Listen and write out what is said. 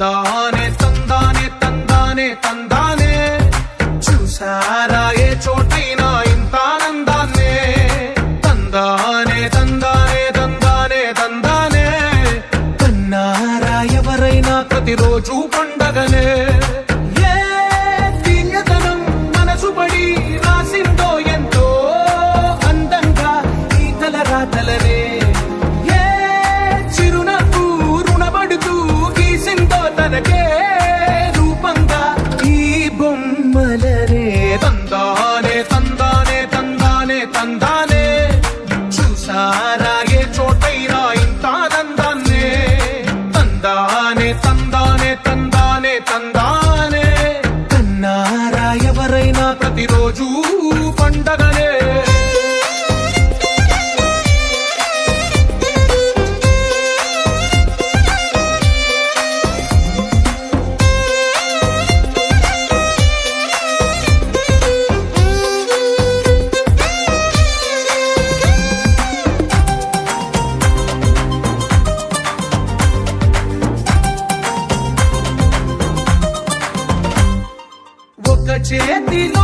తందానే తందానే తందానే తందానే చూసారా ఏ చోటైనా ఇంత ఆనందాన్నే తందానే తందానే తందానే తందానే కన్నారా ఎవరైనా ప్రతిరోజు పండగనే ఏ దివ్యతనం మనసు పడి రాసిందో ఎంతో అందంగా ఈ తలరాతలనే ఏ చిరునవ్వు రుణపడుతూ గీసిందో తనకే రూపంగా ఈ బొమ్మలనే తందానే తందానే తందానే తందానే చూసారా ఏ చోటైనా ఇంత ఆనందాన్నే తందానే తందానే తందానే తందానే కన్నారా ఎవరైనా ప్రతిరోజు పండగనే ఒక చేతిలో